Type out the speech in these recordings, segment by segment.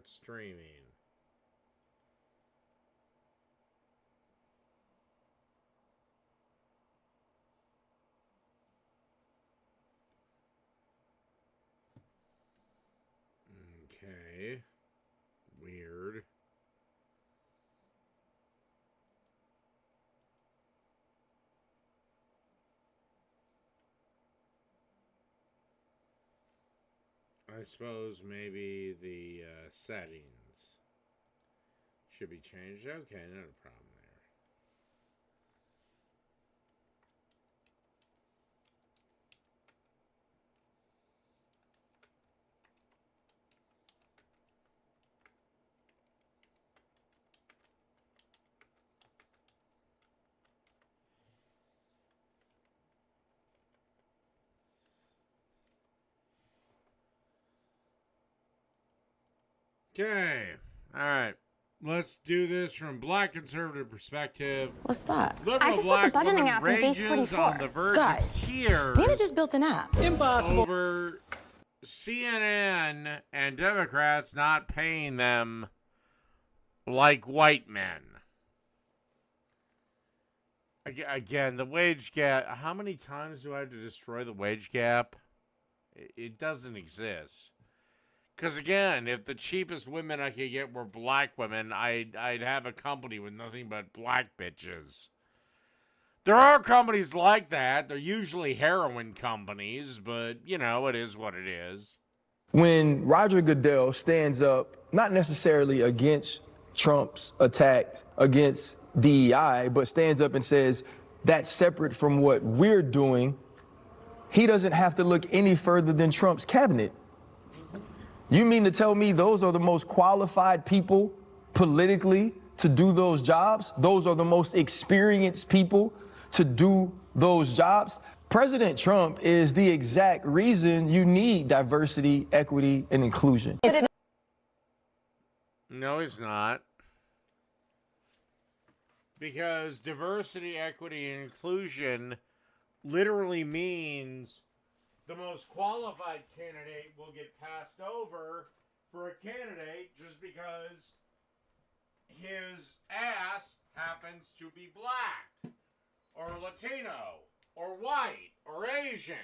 start streaming. Okay. Weird. I suppose maybe the settings should be changed. Okay, not a problem there. Okay, all right. Let's do this from black conservative perspective. What's that? Liberal I just black built a budgeting woman app in base rages 44. on the verge Guys, of tears Nina just built an app. Impossible. over CNN and Democrats not paying them like white men. Again, the wage gap. How many times do I have to destroy the wage gap? It doesn't exist. Because again, if the cheapest women I could get were black women, I'd have a company with nothing but black bitches. There are companies like that. They're usually heroin companies, but, you know, it is what it is. When Roger Goodell stands up, not necessarily against Trump's attack against DEI, but stands up and says, that's separate from what we're doing, he doesn't have to look any further than Trump's cabinet. You mean to tell me those are the most qualified people politically to do those jobs? Those are the most experienced people to do those jobs? President Trump is the exact reason you need diversity, equity, and inclusion. No, he's not. Because diversity, equity, and inclusion literally means the most qualified candidate will get passed over for a candidate just because his ass happens to be black, or Latino, or white, or Asian,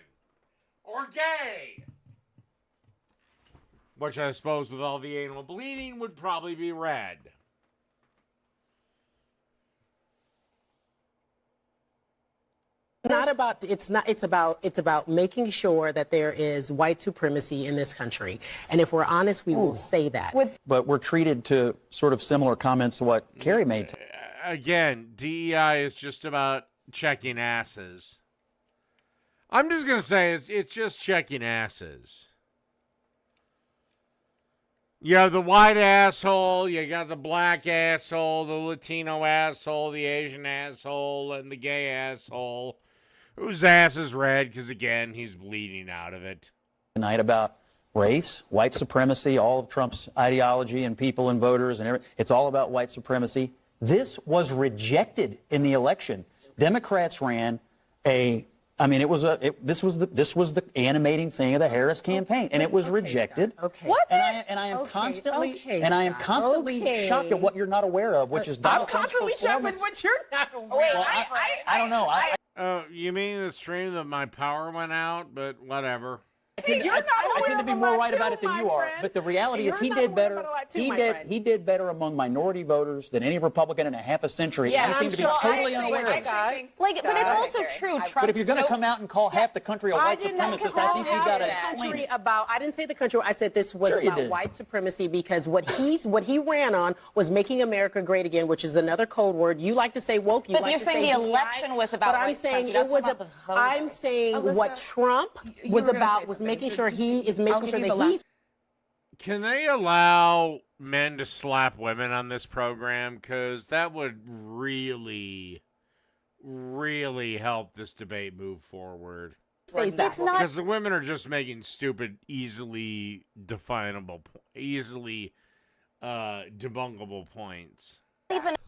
or gay. Which I suppose with all the anal bleeding would probably be red. It's about making sure that there is white supremacy in this country. And if we're honest, we will say that. But we're treated to sort of similar comments to what Kerry made. Again, DEI is just about checking asses. I'm just going to say it's just checking asses. You have the white asshole, you got the black asshole, the Latino asshole, the Asian asshole, and the gay asshole, whose ass is red because, again, he's bleeding out of it. Tonight about race, white supremacy, all of Trump's ideology and people and voters and everything. It's all about white supremacy. This was rejected in the election. Democrats ran this was the animating thing of the Harris campaign, and it was rejected. Okay. Was it? And I am constantly Okay. shocked at what you're not aware of, which is Donald Trump's constantly shocked with performance. what you're not aware of. I don't know. Oh, you mean the stream that my power went out? But whatever. I tend to be more right about it than you are. But the reality is he did better. He did better among minority voters than any Republican in a half a century. Yeah, and he seemed to be totally unaware of it. But it's also true. But if you're going to come out and call half the country a white supremacist, I think you've got to explain it. I didn't say the country. I said this was about white supremacy because what he ran on was making America great again, which is another code word. You like to say woke. But you're saying the election was about white supremacy. I'm saying what Trump was about was making sure that he's. Can they allow men to slap women on this program? Because that would really, really help this debate move forward. It's not. Because the women are just making stupid, easily definable, easily debunkable points.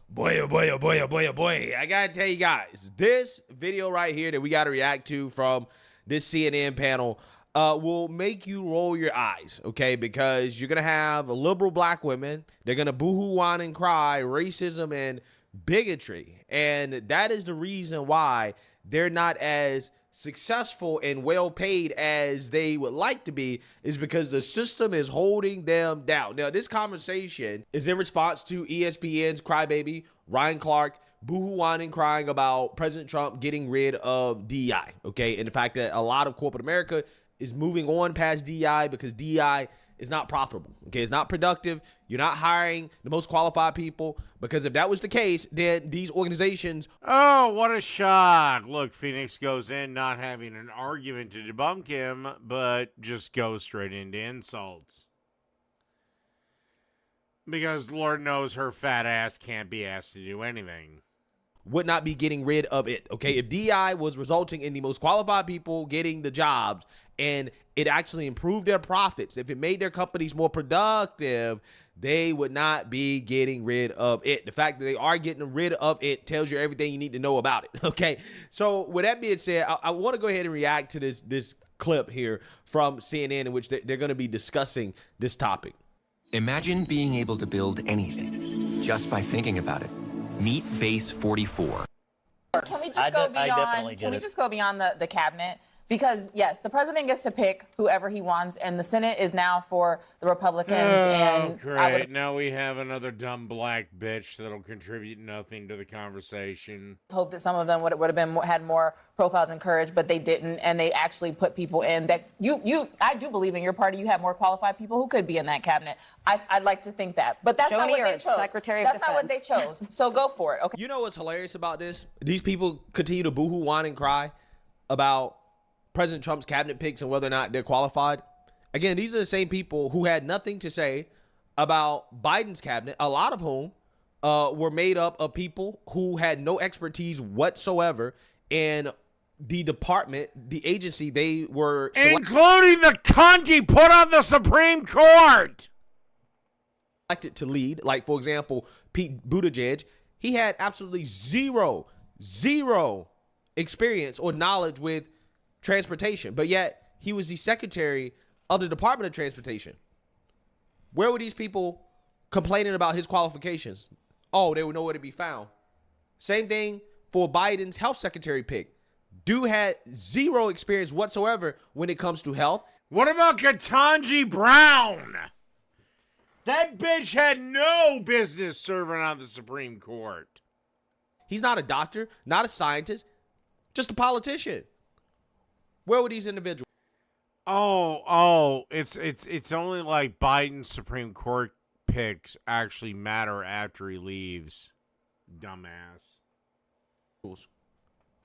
Boy, oh boy, oh boy, oh boy, oh boy. I gotta tell you guys, this video right here that we gotta react to from this CNN panel, will make you roll your eyes, okay? Because you're going to have liberal black women. They're going to boohoo, whine, and cry racism and bigotry. And that is the reason why they're not as successful and well paid as they would like to be, is because the system is holding them down. Now, this conversation is in response to ESPN's crybaby, Ryan Clark, boohoo, whining, crying about President Trump getting rid of DEI, okay? And the fact that a lot of corporate America is moving on past DEI because DEI is not profitable, okay? It's not productive. You're not hiring the most qualified people, because if that was the case, then these organizations... Oh, what a shock. Look, Phoenix goes in not having an argument to debunk him, but just goes straight into insults. Because Lord knows her fat ass can't be asked to do anything. Would not be getting rid of it, okay? If DEI was resulting in the most qualified people getting the jobs and it actually improved their profits, if it made their companies more productive, they would not be getting rid of it. The fact that they are getting rid of it tells you everything you need to know about it, okay? So with that being said, I want to go ahead and react to this clip here from CNN in which they're going to be discussing this topic. Imagine being able to build anything just by thinking about it. Meet Base 44. Can we just go beyond? Can we just go beyond the cabinet? Because yes, the president gets to pick whoever he wants, and the Senate is now for the Republicans. And great! Now we have another dumb black bitch that'll contribute nothing to the conversation. Hope that some of them would have been had more profiles and courage, but they didn't, and they actually put people in that I do believe in your party you have more qualified people who could be in that cabinet. I'd like to think that, but that's not what they chose. Secretary of Defense. That's not what they chose. So go for it. Okay. You know what's hilarious about this? These people continue to boohoo, whine, and cry about President Trump's cabinet picks and whether or not they're qualified. Again, these are the same people who had nothing to say about Biden's cabinet, a lot of whom were made up of people who had no expertise whatsoever in the department, the agency they were including the cunt he put on the Supreme Court. Elected to lead. Like, for example, Pete Buttigieg, he had absolutely zero experience or knowledge with transportation, but yet he was the secretary of the Department of Transportation. Where were these people complaining about his qualifications? Oh, they were nowhere to be found. Same thing for Biden's health secretary pick. Dude had zero experience whatsoever when it comes to health. What about Ketanji Brown? That bitch had no business serving on the Supreme Court. He's not a doctor, not a scientist, just a politician. Where were these individuals? It's only like Biden's Supreme Court picks actually matter after he leaves. Dumbass.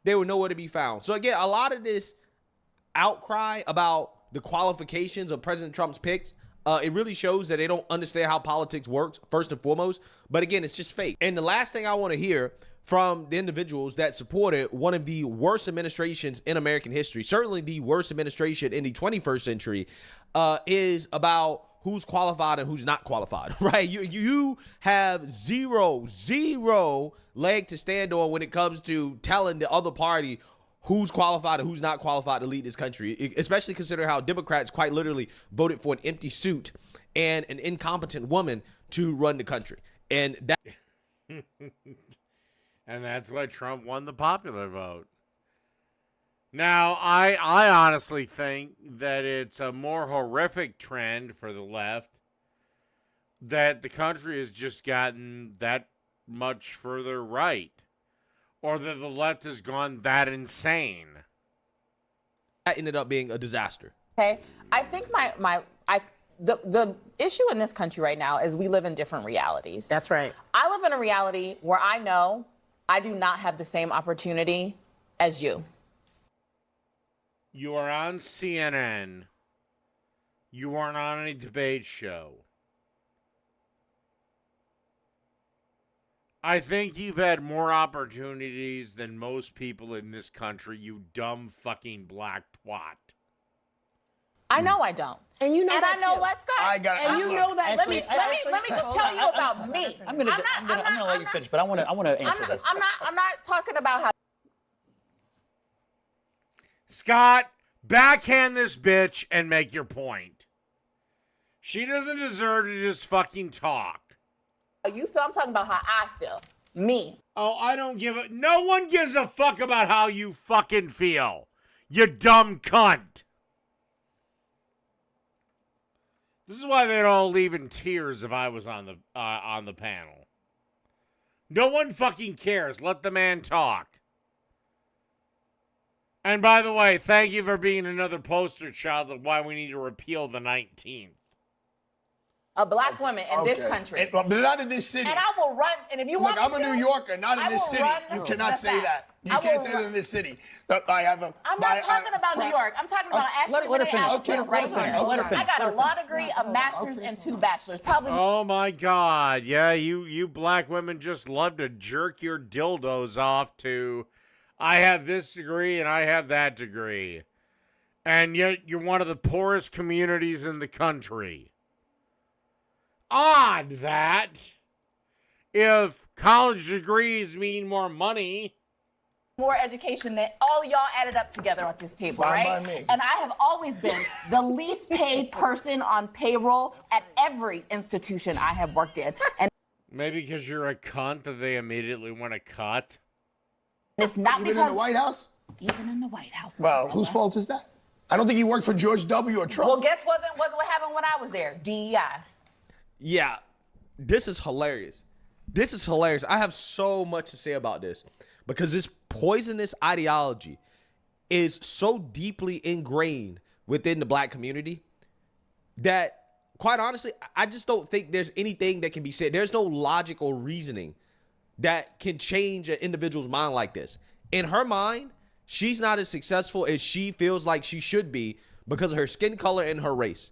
They were nowhere to be found. So again, a lot of this outcry about the qualifications of President Trump's picks, it really shows that they don't understand how politics works, first and foremost. But again, it's just fake. And the last thing I want to hear from the individuals that supported one of the worst administrations in American history, certainly the worst administration in the 21st century, is about who's qualified and who's not qualified, right? You have zero leg to stand on when it comes to telling the other party who's qualified and who's not qualified to lead this country, especially considering how Democrats quite literally voted for an empty suit and an incompetent woman to run the country. And that... And that's why Trump won the popular vote. Now, I honestly think that it's a more horrific trend for the left that the country has just gotten that much further right, or that the left has gone that insane. That ended up being a disaster. Okay, I think the issue in this country right now is we live in different realities. That's right. I live in a reality where I know I do not have the same opportunity as you. You are on CNN. You aren't on any debate show. I think you've had more opportunities than most people in this country, you dumb fucking black twat. I know I don't. And you know and that I know too. what, Scott? And you know that. Let me just tell you about me. I'm gonna let you finish, but I want to answer this. I'm not talking about how. Scott, Backhand this bitch and make your point. She doesn't deserve to just fucking talk. You feel? I'm talking about how I feel. Me. Oh, I don't give a... No one gives a fuck about how you fucking feel. You dumb cunt. This is why they'd all leave in tears if I was on the panel. No one fucking cares. Let the man talk. And by the way, thank you for being another poster child of why we need to repeal the 19th. A black woman in this country. But not in this city. And I will run, and if you want Look, me I'm a New Yorker, not in this city. You cannot say that. You can't say that in this city. I'm not talking about New York. I'm talking about actually let her finish. right here. Let her finish. I got a law degree, a master's, and 2 bachelors. Probably. Oh my God. Yeah, you black women just love to jerk your dildos off to, I have this degree and I have that degree. And yet you're one of the poorest communities in the country. Odd that if college degrees mean more money, more education than all y'all added up together at this table, Fine right? by me. And I have always been the least paid person on payroll at every institution I have worked in. And maybe because you're a cunt that they immediately want to cut. it's not Even because in the White House? even in the White House. Well, whose fault is that? I don't think he worked for George W. or Trump. Well, guess wasn't what happened when I was there. DEI. Yeah, this is hilarious. This is hilarious. I have so much to say about this because this poisonous ideology is so deeply ingrained within the black community that, quite honestly, I just don't think there's anything that can be said. There's no logical reasoning that can change an individual's mind like this. In her mind, she's not as successful as she feels like she should be because of her skin color and her race.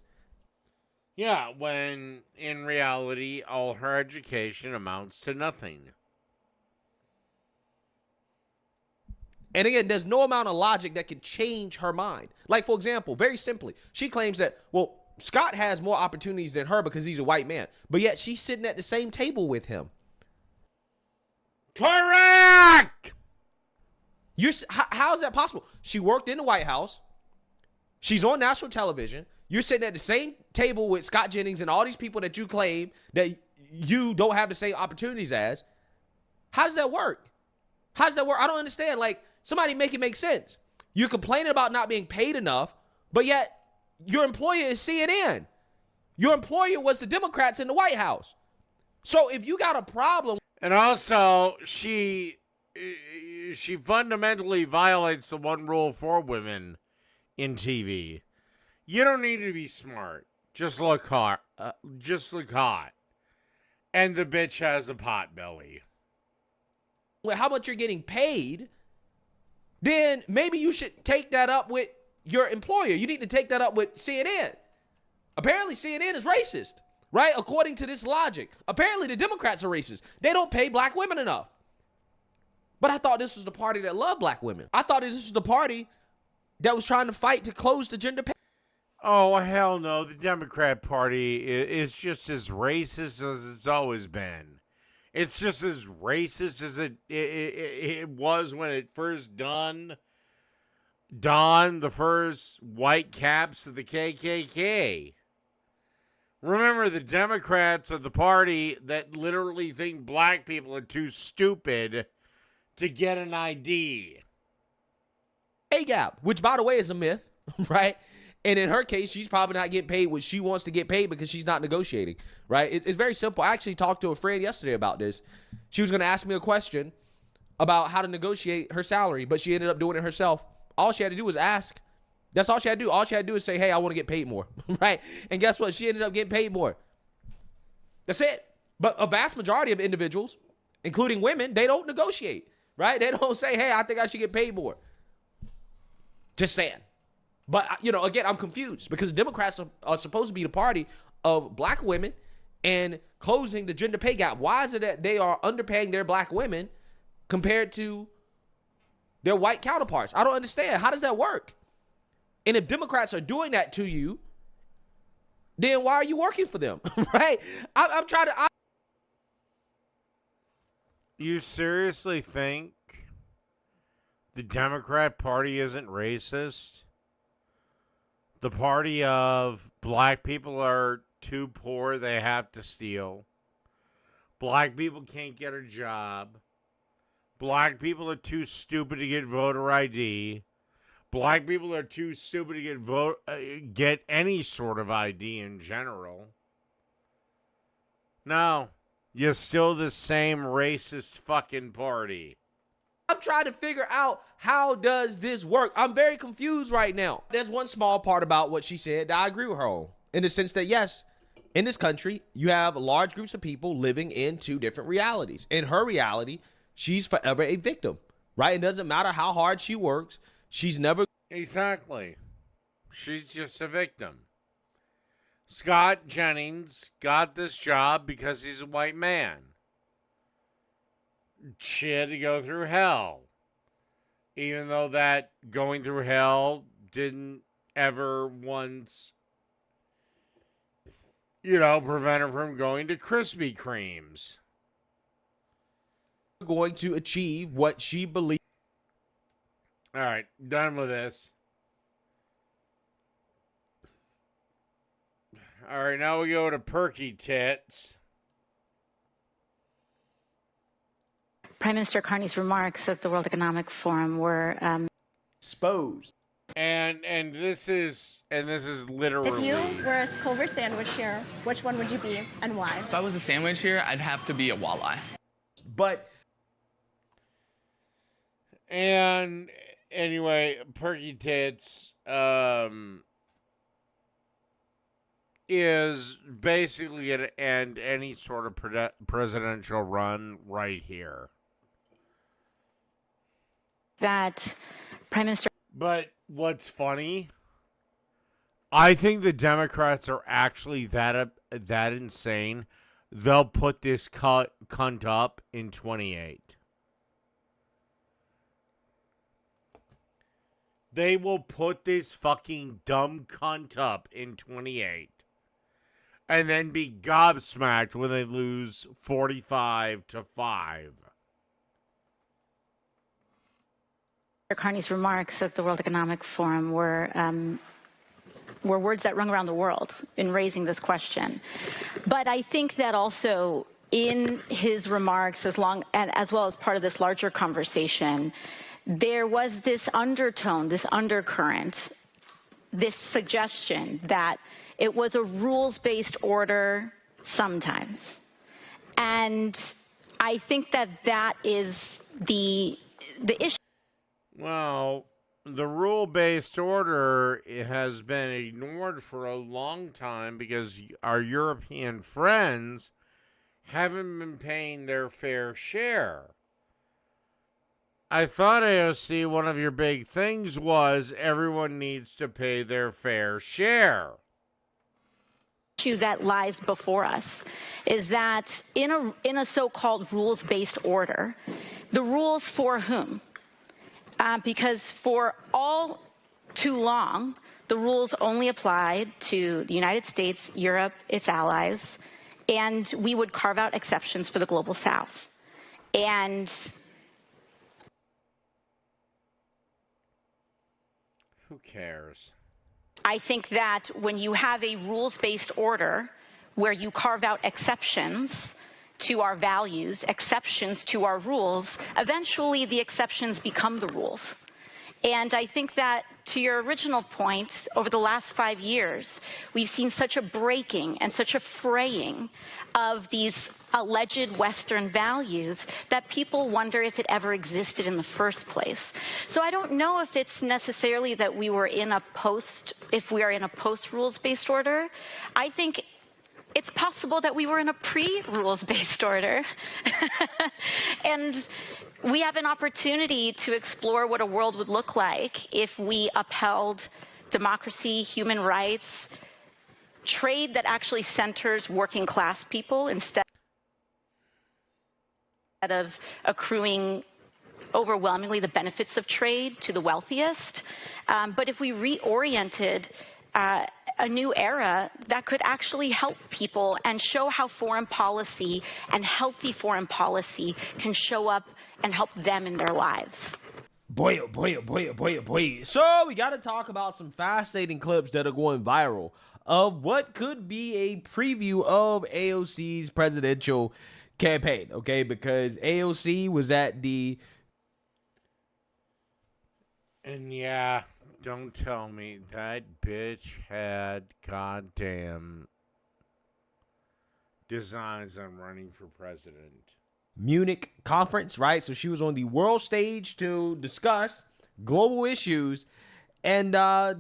Yeah, when in reality, all her education amounts to nothing. And again, there's no amount of logic that can change her mind. Like, for example, very simply, she claims that, well, Scott has more opportunities than her because he's a white man. But yet she's sitting at the same table with him. Correct! How is that possible? She worked in the White House. She's on national television. You're sitting at the same table with Scott Jennings and all these people that you claim that you don't have the same opportunities as. How does that work? How does that work? I don't understand. Like, somebody make it make sense. You're complaining about not being paid enough, but yet your employer is CNN. Your employer was the Democrats in the White House. So if you got a problem. And also, she fundamentally violates the one rule for women in TV. You don't need to be smart. Just look hot. And the bitch has a pot belly. How much you're getting paid, then maybe you should take that up with your employer. You need to take that up with CNN. Apparently CNN is racist, right? According to this logic. Apparently the Democrats are racist. They don't pay black women enough. But I thought this was the party that loved black women. I thought this was the party that was trying to fight to close the gender pay. Oh, hell no. The Democrat Party is just as racist as it's always been. It's just as racist as it was when it first donned the first white caps of the KKK. Remember, the Democrats are the party that literally think black people are too stupid to get an ID. Pay gap, which, by the way, is a myth, right? And in her case, she's probably not getting paid what she wants to get paid because she's not negotiating, right? It's very simple. I actually talked to a friend yesterday about this. She was going to ask me a question about how to negotiate her salary, but she ended up doing it herself. All she had to do was ask. That's all she had to do. All she had to do is say, hey, I want to get paid more, right? And guess what? She ended up getting paid more. That's it. But a vast majority of individuals, including women, they don't negotiate, right? They don't say, hey, I think I should get paid more. Just saying. But, again, I'm confused because Democrats are supposed to be the party of black women and closing the gender pay gap. Why is it that they are underpaying their black women compared to their white counterparts? I don't understand. How does that work? And if Democrats are doing that to you, then why are you working for them, right? I'm trying to... You seriously think the Democrat Party isn't racist? The party of black people are too poor, they have to steal. Black people can't get a job. Black people are too stupid to get voter ID. Black people are too stupid to get any sort of ID in general. No, you're still the same racist fucking party. I'm trying to figure out, how does this work? I'm very confused right now. There's one small part about what she said that I agree with her on, in the sense that, yes, in this country, you have large groups of people living in two different realities. In her reality, she's forever a victim, right? It doesn't matter how hard she works. She's never... Exactly. She's just a victim. Scott Jennings got this job because he's a white man. She had to go through hell. Even though that going through hell didn't ever once, prevent her from going to Krispy Kremes. Going to achieve what she believes. All right, done with this. All right, now we go to Perky Tits. Prime Minister Carney's remarks at the World Economic Forum were exposed. And this is literally. If you were a Culver sandwich here, which one would you be and why? If I was a sandwich here, I'd have to be a walleye. But and anyway, Perky Tits is basically going to end any sort of presidential run right here. That Prime Minister. But what's funny, I think the Democrats are actually that insane. They'll put this cunt up in 28. They will put this fucking dumb cunt up in 28. And then be gobsmacked when they lose 45-5. Carney's remarks at the World Economic Forum were words that rung around the world in raising this question. But I think that also in his remarks, as well as part of this larger conversation, there was this undertone, this undercurrent, this suggestion that it was a rules-based order sometimes. And I think that is the issue. Well, the rule-based order has been ignored for a long time because our European friends haven't been paying their fair share. I thought, AOC, one of your big things was everyone needs to pay their fair share. Issue that lies before us is that in a so-called rules-based order, the rules for whom? Because for all too long, the rules only applied to the United States, Europe, its allies, and we would carve out exceptions for the global South. And who cares? I think that when you have a rules-based order where you carve out exceptions to our values, exceptions to our rules, eventually the exceptions become the rules. And I think that, to your original point, over the last 5 years, we've seen such a breaking and such a fraying of these alleged Western values that people wonder if it ever existed in the first place. So I don't know if it's necessarily that we are in a post-rules-based order. I think it's possible that we were in a pre-rules-based order. And we have an opportunity to explore what a world would look like if we upheld democracy, human rights, trade that actually centers working class people instead of accruing overwhelmingly the benefits of trade to the wealthiest. But if we reoriented a new era that could actually help people and show how foreign policy and healthy foreign policy can show up and help them in their lives. boy, oh boy, oh boy, oh boy, oh boy. So we got to talk about some fascinating clips that are going viral of what could be a preview of AOC's presidential campaign, okay? Because AOC was at the... And yeah, don't tell me that bitch had goddamn designs on running for president. Munich conference, right? So she was on the world stage to discuss global issues. And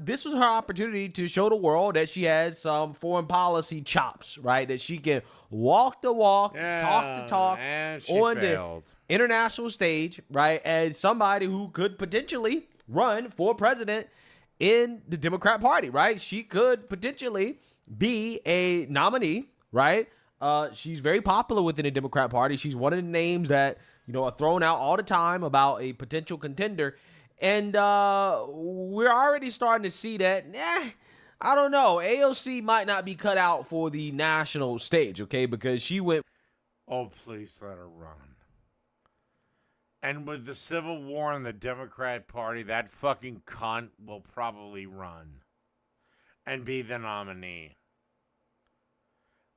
this was her opportunity to show the world that she has some foreign policy chops, right? That she can walk the walk, talk the talk on the international stage, right? As somebody who could potentially run for president in the Democrat Party, right? She could potentially be a nominee, right? She's very popular within the Democrat Party. She's one of the names that, you know, are thrown out all the time about a potential contender. And we're already starting to see that, I don't know. AOC might not be cut out for the national stage, okay? Because she went... Oh, please let her run. And with the Civil War in the Democrat Party, that fucking cunt will probably run and be the nominee.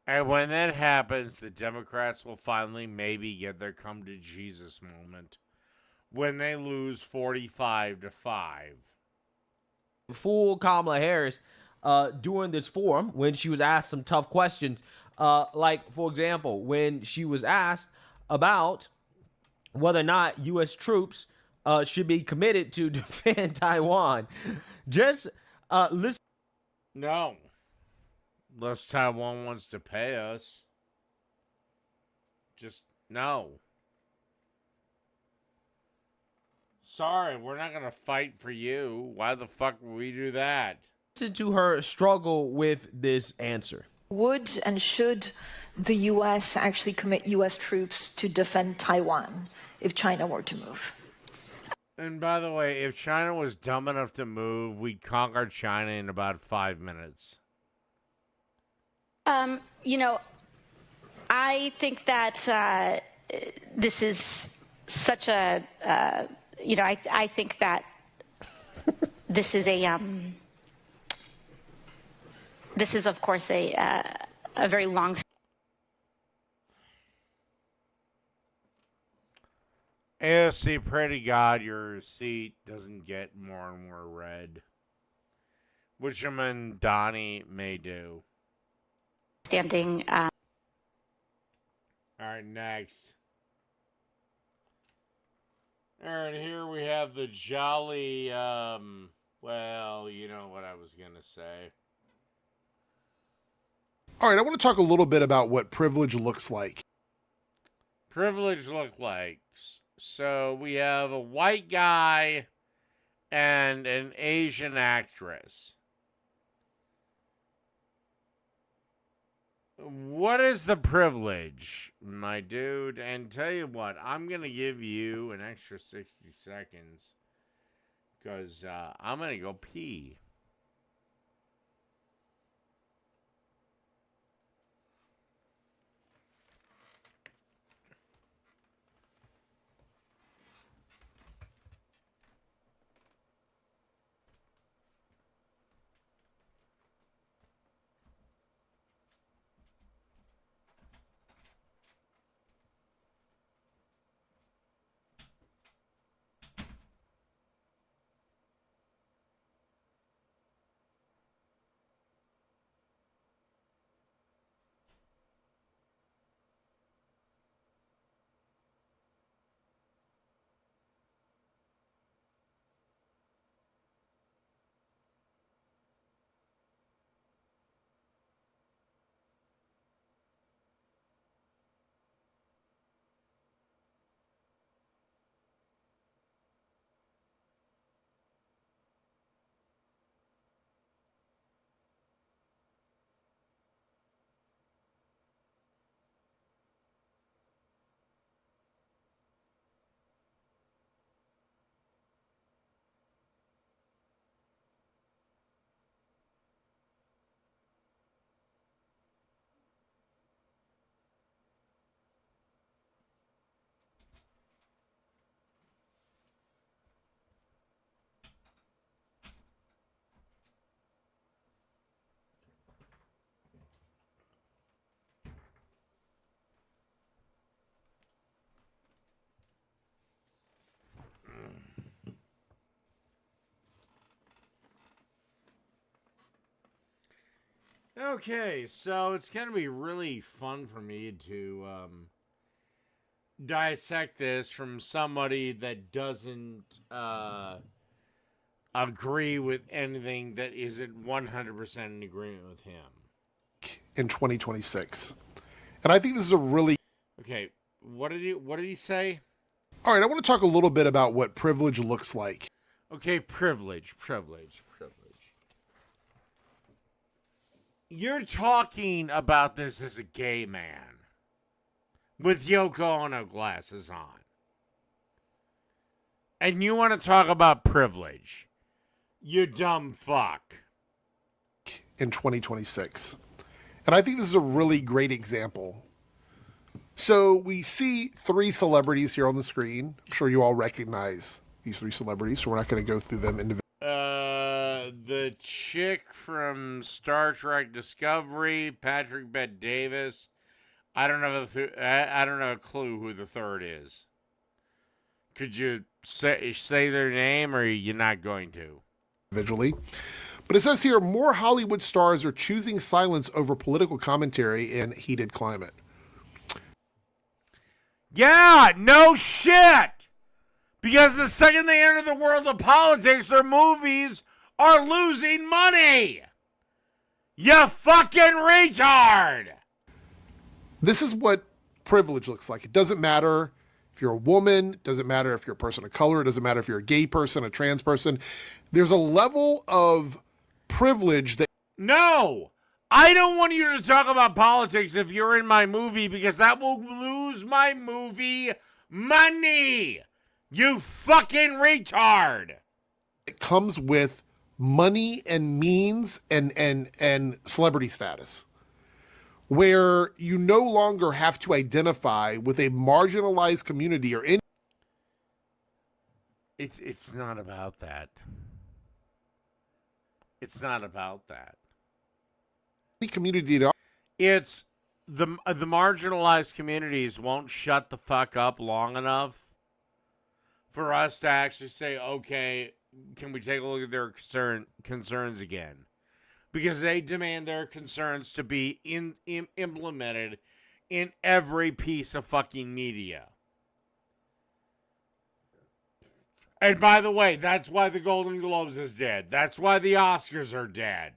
And when that happens, the Democrats will finally maybe get their come to Jesus moment when they lose 45-5. Fool Kamala Harris during this forum when she was asked some tough questions. Like, for example, when she was asked about whether or not U.S. troops should be committed to defend Taiwan. Just listen. No. Unless Taiwan wants to pay us. Just no. Sorry, we're not going to fight for you. Why the fuck would we do that? Listen to her struggle with this answer. Would and should the U.S. actually commit U.S. troops to defend Taiwan if China were to move? And by the way, if China was dumb enough to move, we'd conquer China in about 5 minutes. You know, I think that this is such a, you know, I think that this is a, this is of course a very long. AOC, pray to God your seat doesn't get more and more red. Which Donnie may do. Standing. All right, next. All right, here we have the jolly, well, you know what I was going to say. All right, I want to talk a little bit about what privilege looks like. Privilege look like. So we have a white guy and an Asian actress. What is the privilege, my dude? And tell you what, I'm going to give you an extra 60 seconds because I'm going to go pee. Okay, so it's going to be really fun for me to dissect this from somebody that doesn't agree with anything that isn't 100% in agreement with him. In 2026. And I think this is a really... Okay, what did he say? All right, I want to talk a little bit about what privilege looks like. Okay, privilege. You're talking about this as a gay man with Yoko Ono glasses on. And you want to talk about privilege. You dumb fuck. In 2026. And I think this is a really great example. So we see 3 celebrities here on the screen. I'm sure you all recognize these 3 celebrities, so we're not going to go through them individually. The chick from Star Trek Discovery, Patrick Bet Davis. I don't know a clue who the third is. Could you say their name, or are you not going to? Individually. But it says here, more Hollywood stars are choosing silence over political commentary in heated climate. Yeah, no shit! Because the second they enter the world of politics, their movies are losing money! You fucking retard! This is what privilege looks like. It doesn't matter if you're a woman, it doesn't matter if you're a person of color, it doesn't matter if you're a gay person, a trans person. There's a level of privilege that... No! I don't want you to talk about politics if you're in my movie, because that will lose my movie money! You fucking retard! It comes with money and means and celebrity status, where you no longer have to identify with a marginalized community or in... It's not about that. It's not about that. Community at all. It's the marginalized communities won't shut the fuck up long enough for us to actually say, okay, can we take a look at their concerns again? Because they demand their concerns to be implemented in every piece of fucking media. And by the way, that's why the Golden Globes is dead. That's why the Oscars are dead.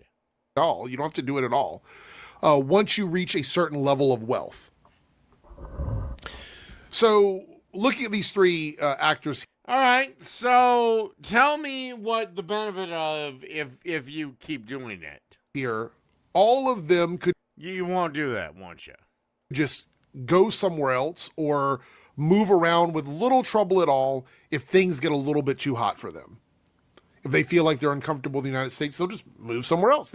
All. You don't have to do it at all. Once you reach a certain level of wealth. So, looking at these 3 actors. All right, so tell me what the benefit of if you keep doing it. Here, all of them could... You won't do that, won't you? Just go somewhere else or move around with little trouble at all if things get a little bit too hot for them. If they feel like they're uncomfortable in the United States, they'll just move somewhere else.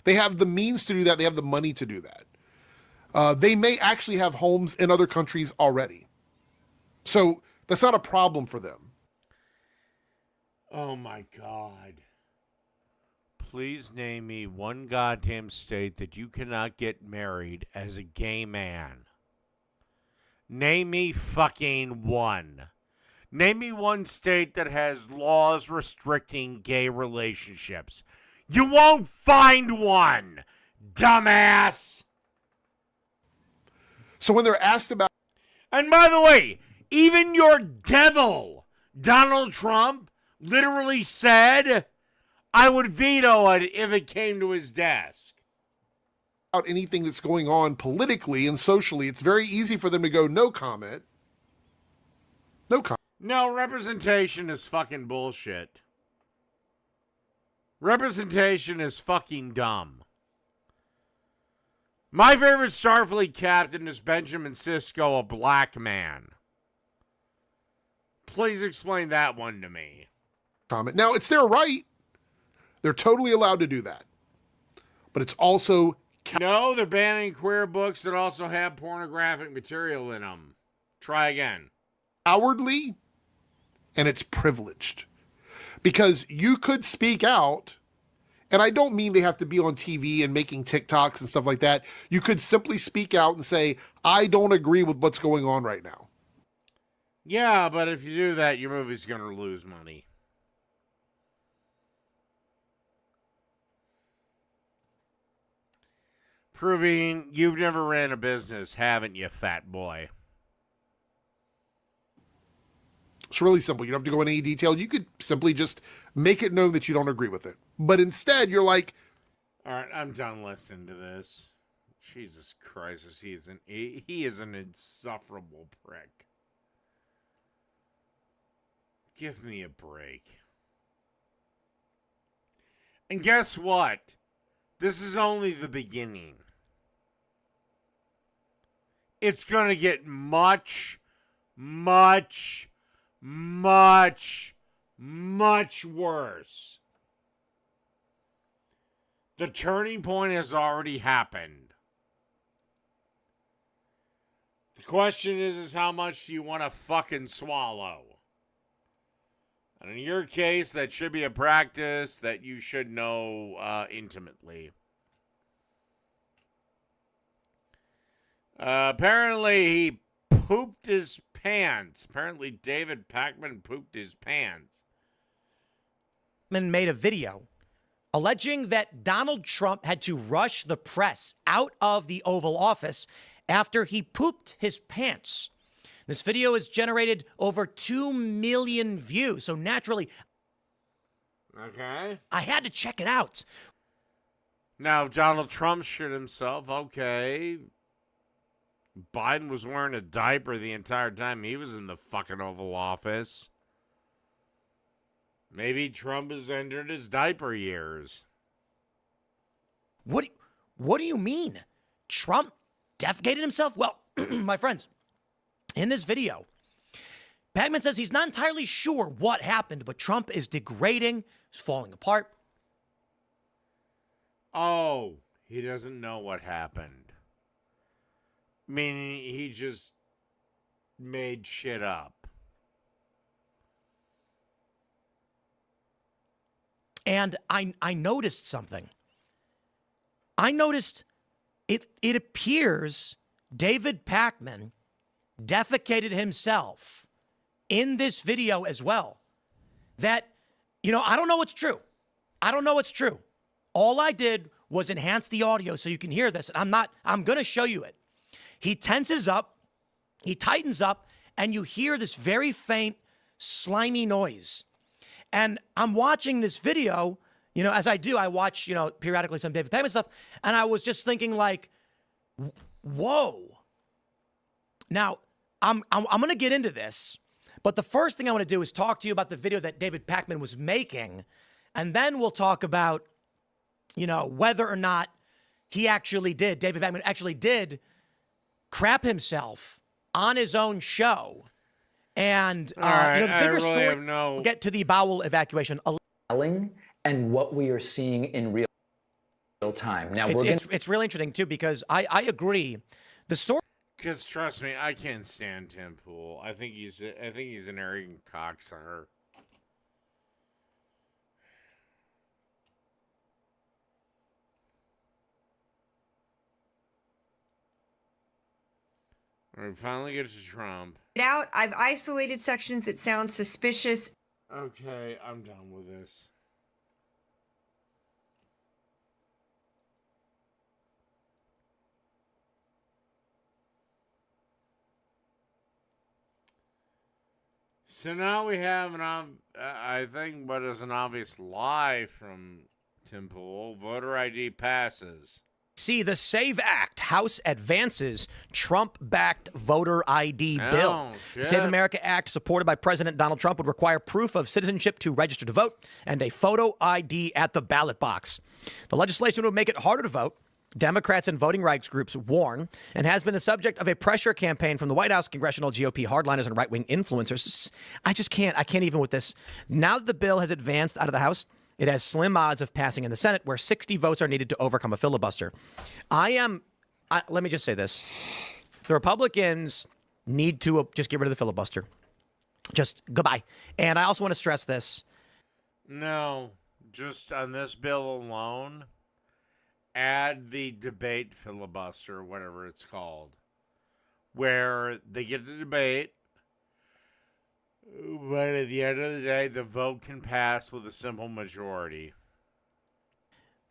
They have the means to do that. They have the money to do that. They may actually have homes in other countries already. So that's not a problem for them. Oh my God. Please name me one goddamn state that you cannot get married as a gay man. Name me fucking one. Name me one state that has laws restricting gay relationships. You won't find one, dumbass! So when they're asked about... And by the way, even your devil, Donald Trump, literally said, I would veto it if it came to his desk. About anything that's going on politically and socially, it's very easy for them to go, no comment. No comment. No, representation is fucking bullshit. Representation is fucking dumb. My favorite Starfleet captain is Benjamin Sisko, a black man. Please explain that one to me. Comment. Now, it's their right. They're totally allowed to do that. But it's also... No, they're banning queer books that also have pornographic material in them. Try again. Cowardly, and it's privileged. Because you could speak out, and I don't mean they have to be on TV and making TikToks and stuff like that. You could simply speak out and say, I don't agree with what's going on right now. Yeah, but if you do that, your movie's going to lose money. Proving you've never ran a business, haven't you, fat boy? It's really simple. You don't have to go into any detail. You could simply just make it known that you don't agree with it. But instead, you're like, all right, I'm done listening to this. Jesus Christ, he is an insufferable prick. Give me a break. And guess what? This is only the beginning. It's going to get much, much, much, much worse. The turning point has already happened. The question is how much do you want to fucking swallow? And in your case, that should be a practice that you should know intimately. Apparently, he pooped his pants. Apparently, David Pakman pooped his pants. Made a video alleging that Donald Trump had to rush the press out of the Oval Office after he pooped his pants. This video has generated over 2 million views. So naturally, okay, I had to check it out. Now, if Donald Trump shit himself, okay. Biden was wearing a diaper the entire time he was in the fucking Oval Office. Maybe Trump has entered his diaper years. What do you mean? Trump defecated himself? Well, my friends, in this video, Pakman says he's not entirely sure what happened, but Trump is degrading, is falling apart. Oh, he doesn't know what happened. Meaning he just made shit up. And I noticed something. I noticed it appears David Pakman defecated himself in this video as well. That, I don't know what's true. I don't know what's true. All I did was enhance the audio so you can hear this. I'm going to show you it. He tenses up, he tightens up, and you hear this very faint, slimy noise. And I'm watching this video, as I do, I watch, periodically some David Pakman stuff, and I was just thinking like, whoa. Now, I'm going to get into this, but the first thing I want to do is talk to you about the video that David Pakman was making, and then we'll talk about, whether or not David Pakman actually did crap himself on his own show. And, right, the bigger really story, we'll get to the bowel evacuation. And what we are seeing in real time. Now, it's really interesting, too, because I agree. The story. Because trust me, I can't stand Tim Pool. I think he's an arrogant cocksucker. We finally get to Trump. I've isolated sections that sound suspicious. Okay, I'm done with this. So now we have I think what is an obvious lie from Tim Pool. Voter ID passes. See, the SAVE Act, House advances Trump-backed voter ID bill. The Save America Act, supported by President Donald Trump, would require proof of citizenship to register to vote and a photo ID at the ballot box. The legislation would make it harder to vote. Democrats and voting rights groups warn, and has been the subject of a pressure campaign from the White House, congressional GOP hardliners, and right-wing influencers. I can't even with this. Now that the bill has advanced out of the House, it has slim odds of passing in the Senate, where 60 votes are needed to overcome a filibuster. Let me just say this. The Republicans need to just get rid of the filibuster. Just goodbye. And I also want to stress this. No, just on this bill alone, add the debate filibuster, whatever it's called, where they get the debate, but at the end of the day, the vote can pass with a simple majority.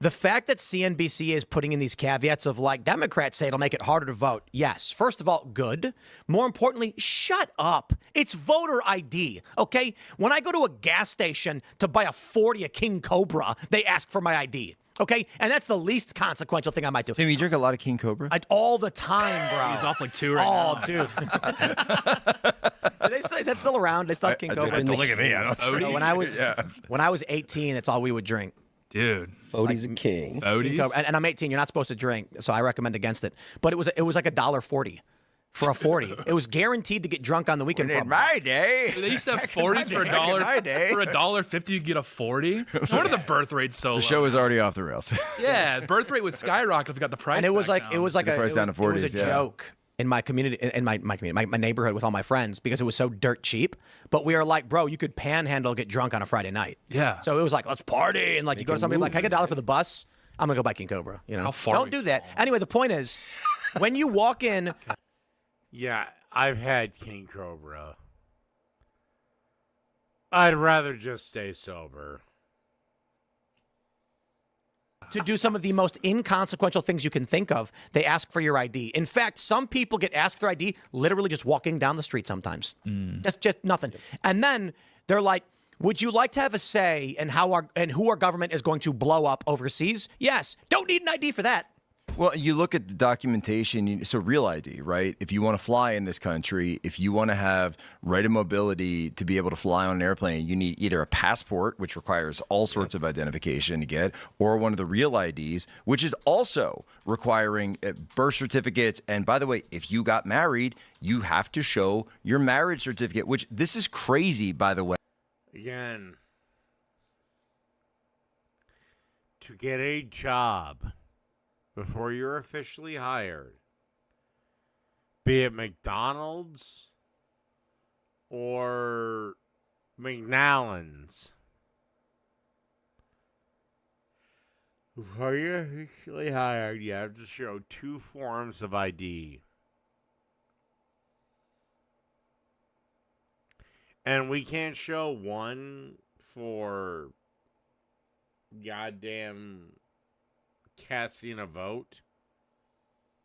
The fact that CNBC is putting in these caveats of like Democrats say it'll make it harder to vote. Yes. First of all, good. More importantly, shut up. It's voter ID. Okay. When I go to a gas station to buy a 40 of King Cobra, they ask for my ID. Okay. And that's the least consequential thing I might do. Tim, you drink a lot of King Cobra? All the time, bro. He's off like 2 right now. Oh, dude. Is that still around? They still have King Cobra? Don't look at me. I don't No, when I was 18, that's all we would drink. Dude. Fodi's a king. Fodi's? And I'm 18. You're not supposed to drink, so I recommend against it. But it was like $1.40 for a 40. It was guaranteed to get drunk on the weekend. In my day. They used to have 40s for $1.50. You could get a 40. No wonder the birth rate's so low. The show is already off the rails. Yeah, birth rate would skyrocket if we got the price. And it was back like down. it was like The a price down to 40s, it was a yeah. joke in my community, in my neighborhood with all my friends because it was so dirt cheap. But we are like, bro, you could panhandle, get drunk on a Friday night. Yeah. So it was like, let's party, and like you go to somebody like, can I get $1 for the bus? I'm gonna go buy King Cobra. You know, How far don't do that. Anyway, the point is, when you walk in, Yeah, I've had King Cobra. I'd rather just stay sober. to do some of the most inconsequential things you can think of, they ask for your ID. In fact, some people get asked for ID literally just walking down the street sometimes. Just nothing. And then they're like, would you like to have a say in who our government is going to blow up overseas? Yes. Don't need an ID for that. Well, you look at the documentation, so real ID, right? If you want to fly in this country, if you want to have right of mobility to be able to fly on an airplane, you need either a passport, which requires all sorts of identification to get, or one of the real IDs, which is also requiring birth certificates. And by the way, if you got married, you have to show your marriage certificate, which this is crazy, by the way. Again, to get a job before you're officially hired, be it McDonald's or McNallen's, before you're officially hired, you have to show 2 forms of ID. And we can't show one for goddamn casting a vote.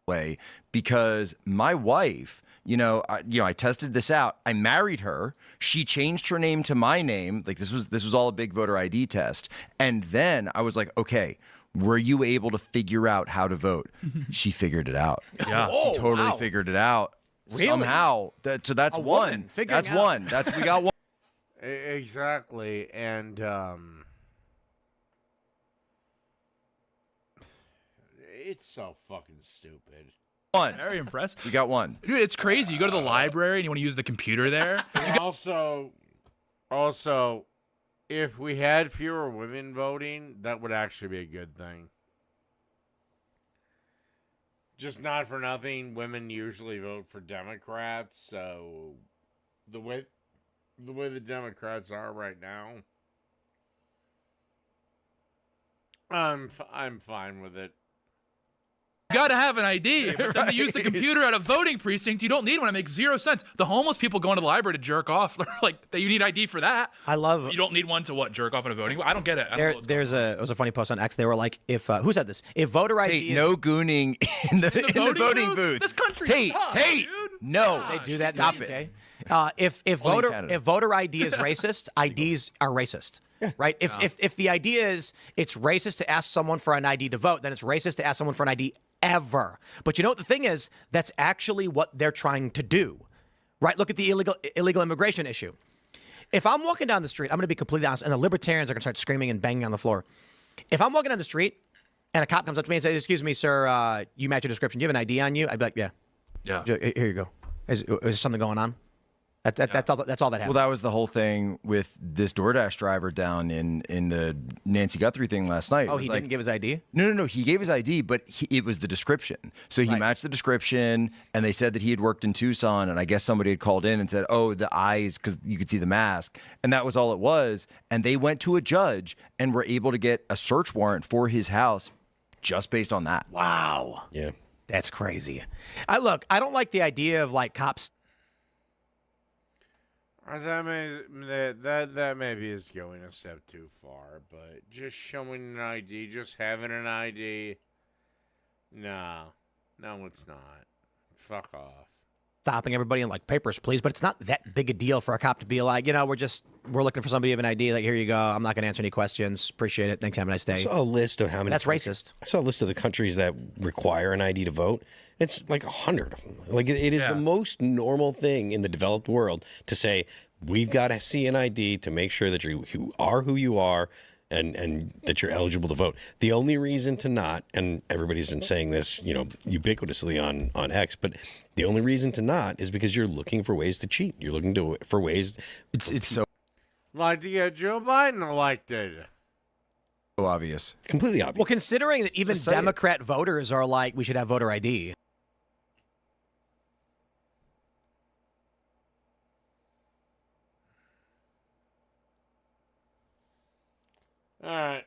Way, because my wife, I tested this out. I married her. She changed her name to my name. Like this was all a big voter ID test. And then I was like, okay, were you able to figure out how to vote? She figured it out. Yeah. She totally figured it out. Really? Somehow. So that's one. That's out. one. We got one. Exactly. And it's so fucking stupid. One. Very impressed. We got one. Dude, it's crazy. You go to the library and you want to use the computer there. Also, if we had fewer women voting, that would actually be a good thing. Just not for nothing, women usually vote for Democrats, so the way the Democrats are right now, I'm fine with it. You got to have an ID, but then to use the computer at a voting precinct, you don't need one. It makes 0 sense. The homeless people going to the library to jerk off, like you need ID for that. I love. You don't need one to jerk off in a voting. I don't get it. It was a funny post on X. They were like, if who said this? If voter ID, Tate, no gooning in the voting booth. This country, Tate, dude. no, they do that. Stop in the it. UK. If Canada. voter ID is racist, IDs are racist. Right? If the idea is it's racist to ask someone for an ID to vote, then it's racist to ask someone for an ID ever. But you know what the thing is? That's actually what they're trying to do. Right? Look at the illegal immigration issue. If I'm walking down the street, I'm going to be completely honest, and the libertarians are going to start screaming and banging on the floor. If I'm walking down the street and a cop comes up to me and says, "Excuse me, sir, you match your description. Do you have an ID on you?" I'd be like, "Yeah. Here you go. Is there something going on?" That's all that happens. Well, that was the whole thing with this DoorDash driver down in the Nancy Guthrie thing last night. Oh, he didn't give his ID? No. He gave his ID, but it was the description. So he matched the description, and they said that he had worked in Tucson, and I guess somebody had called in and said, oh, the eyes, because you could see the mask. And that was all it was. And they went to a judge and were able to get a search warrant for his house just based on that. Wow. Yeah. That's crazy. I don't like the idea of like cops. That maybe is going a step too far, but just showing an ID, just having an ID, no, it's not. Fuck off. Stopping everybody in like papers, please. But it's not that big a deal for a cop to be like, we're looking for somebody with an ID. Like, here you go. I'm not going to answer any questions. Appreciate it. Thanks. Have a nice day. I saw a list of how many. That's racist. I saw a list of the countries that require an ID to vote. It's like 100 of them. Like it is the most normal thing in the developed world to say we've got to see an ID to make sure that you are who you are. And that you're eligible to vote. The only reason to not, and everybody's been saying this, ubiquitously on X, but the only reason to not is because you're looking for ways to cheat. You're looking for ways. It's so like to get Joe Biden elected. So obvious, completely obvious. Well, considering that even Democrat voters are like, we should have voter ID. All right,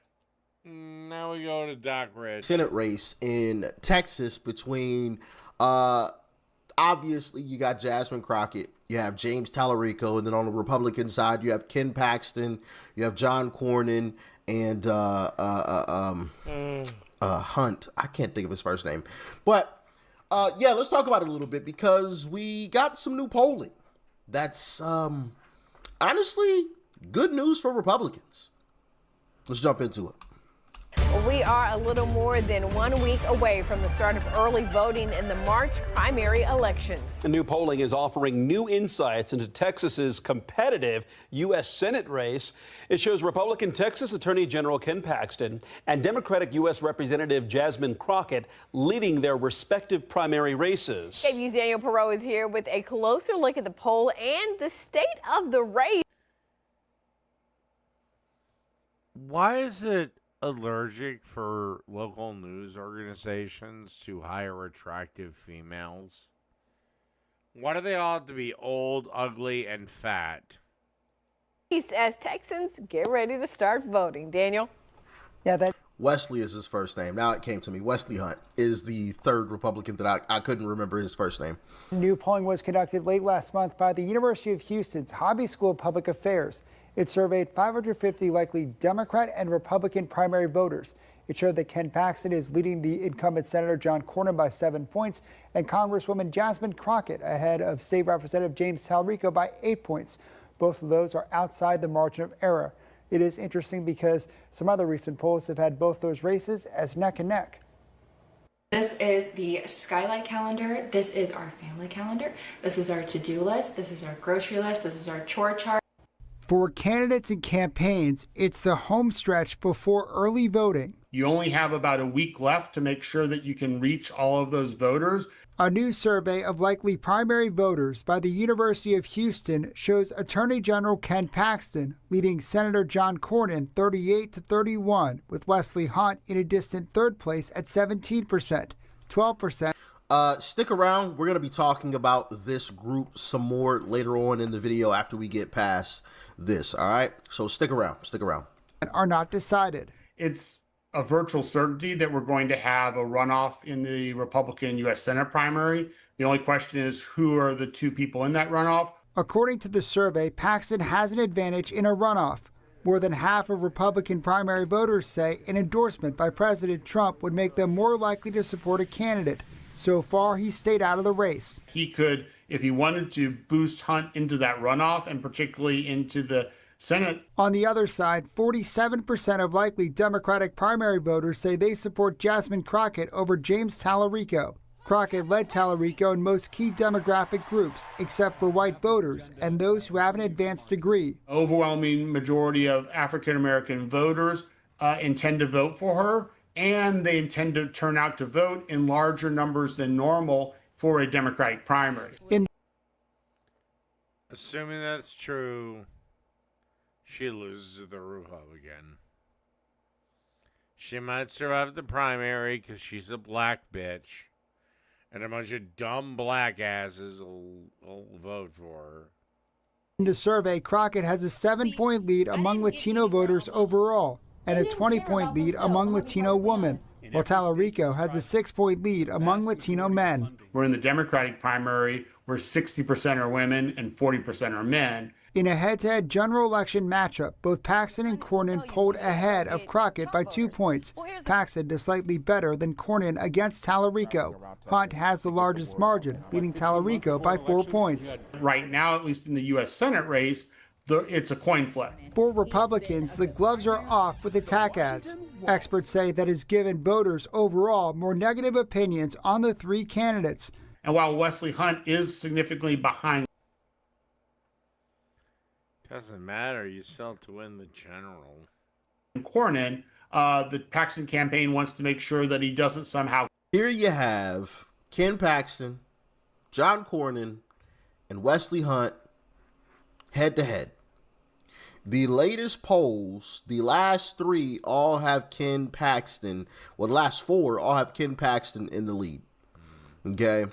now we go to Doc Rich. Senate race in Texas between, obviously you got Jasmine Crockett, you have James Tallarico, and then on the Republican side you have Ken Paxton, you have John Cornyn, and Hunt. I can't think of his first name, but let's talk about it a little bit because we got some new polling. That's honestly good news for Republicans. Let's jump into it. We are a little more than 1 week away from the start of early voting in the March primary elections. The new polling is offering new insights into Texas's competitive U.S. Senate race. It shows Republican Texas Attorney General Ken Paxton and Democratic U.S. Representative Jasmine Crockett leading their respective primary races. KVU's Daniel Perot is here with a closer look at the poll and the state of the race. Why is it allergic for local news organizations to hire attractive females? Why do they all have to be old, ugly, and fat? As Texans get ready to start voting. Daniel? Yeah, Wesley is his first name. Now it came to me. Wesley Hunt is the third Republican that I couldn't remember his first name. New polling was conducted late last month by the University of Houston's Hobby School of Public Affairs. It surveyed 550 likely Democrat and Republican primary voters. It showed that Ken Paxton is leading the incumbent Senator John Cornyn by 7 points and Congresswoman Jasmine Crockett ahead of State Representative James Tallarico by 8 points. Both of those are outside the margin of error. It is interesting because some other recent polls have had both those races as neck and neck. This is the Skylight calendar. This is our family calendar. This is our to-do list. This is our grocery list. This is our chore chart. For candidates and campaigns, it's the home stretch before early voting. You only have about a week left to make sure that you can reach all of those voters. A new survey of likely primary voters by the University of Houston shows Attorney General Ken Paxton leading Senator John Cornyn 38-31, with Wesley Hunt in a distant third place at 17%, 12%. Stick around. We're going to be talking about this group some more later on in the video after we get past this. All right. So stick around. Are not decided. It's a virtual certainty that we're going to have a runoff in the Republican U.S. Senate primary. The only question is who are the two people in that runoff? According to the survey, Paxton has an advantage in a runoff. More than half of Republican primary voters say an endorsement by President Trump would make them more likely to support a candidate. So far, he stayed out of the race. He could, if he wanted to, boost Hunt into that runoff and particularly into the Senate. On the other side, 47% of likely Democratic primary voters say they support Jasmine Crockett over James Tallarico. Crockett led Tallarico in most key demographic groups, except for white voters and those who have an advanced degree. Overwhelming majority of African-American voters intend to vote for her, and they intend to turn out to vote in larger numbers than normal for a Democratic primary. Assuming that's true, she loses the Republican. She might survive the primary because she's a black bitch, and a bunch of dumb black asses will vote for her. In the survey, Crockett has a 7-point lead among Latino voters overall and a 20-point lead among Latino women. while Tallarico has a 6-point lead among Latino men. We're in the Democratic primary where 60% are women and 40% are men. In a head-to-head general election matchup, both Paxton and Cornyn polled ahead of Crockett by 2 points. Paxton is slightly better than Cornyn against Tallarico. Hunt has the largest margin, beating Tallarico by 4 points. Right now, at least in the U.S. Senate race, it's a coin flip. For Republicans, the gloves are off with attack ads. Experts say that has given voters overall more negative opinions on the 3 candidates. And while Wesley Hunt is significantly behind, doesn't matter. You still have to win the general. Cornyn, the Paxton campaign wants to make sure that he doesn't somehow. Here you have Ken Paxton, John Cornyn, and Wesley Hunt head to head. The latest polls, the last 3 all have Ken Paxton. Well, the last 4 all have Ken Paxton in the lead. Okay.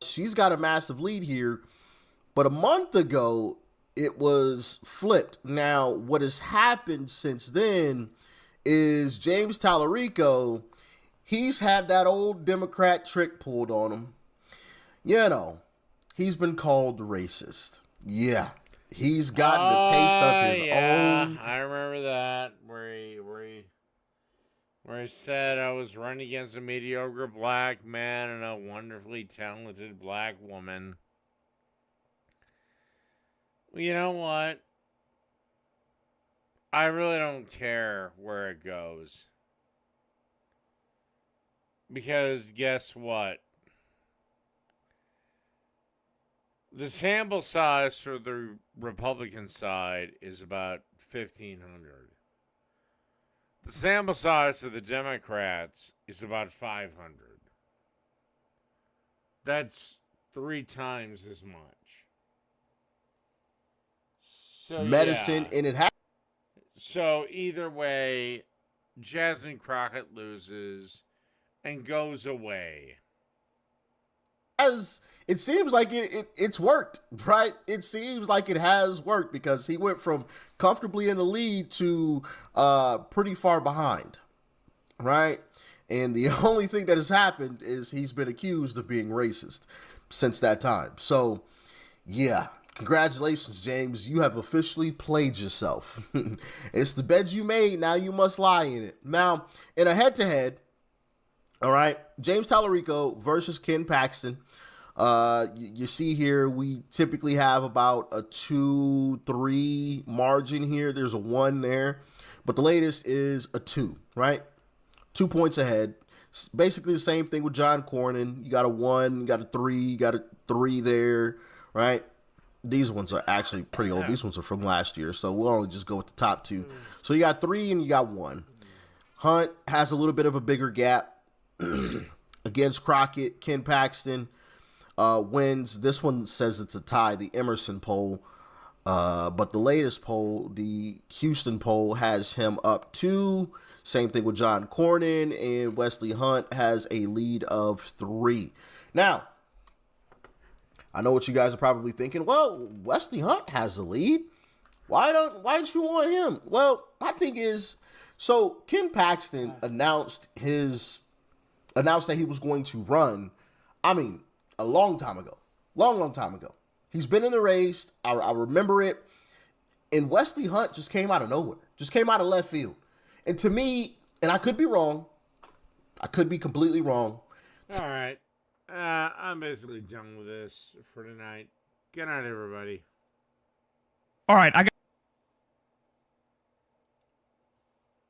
She's got a massive lead here. But a month ago, it was flipped. Now, what has happened since then is James Tallarico, he's had that old Democrat trick pulled on him. You know, he's been called racist. Yeah. He's gotten a taste of his own. I remember that where he said I was running against a mediocre black man and a wonderfully talented black woman. Well, you know what? I really don't care where it goes. Because guess what? The sample size for the Republican side is about 1,500. The sample size for the Democrats is about 500. That's 3 times as much. So, Medicine, yeah. and it has. So either way, Jasmine Crockett loses and goes away. As it seems like it's worked, right? It seems like it has worked because he went from comfortably in the lead to pretty far behind, right? And the only thing that has happened is he's been accused of being racist since that time. So, yeah. Congratulations, James. You have officially played yourself. It's the bed you made. Now you must lie in it. Now, in a head-to-head, all right, James Tallarico versus Ken Paxton. You see here, we typically have about a 2-3 margin here. There's a 1 there. But the latest is a 2, right? 2 points ahead. Basically the same thing with John Cornyn. You got a 1, you got a 3, you got a 3 there, right? These ones are actually pretty old. These ones are from last year, so we'll only just go with the top 2. So you got 3 and you got 1. Hunt has a little bit of a bigger gap against Crockett. Ken Paxton wins. This one says it's a tie, the Emerson poll. But the latest poll, the Houston poll, has him up 2. Same thing with John Cornyn, and Wesley Hunt has a lead of 3. Now, I know what you guys are probably thinking. Well, Wesley Hunt has the lead. Why don't you want him? Well, my thing is, so Ken Paxton announced that he was going to run. I mean, a long time ago, long time ago. He's been in the race. I remember it. And Wesley Hunt just came out of nowhere, just came out of left field. And to me, and I could be wrong, I could be completely wrong. All right. I'm basically done with this for tonight. Good night, everybody. All right, I got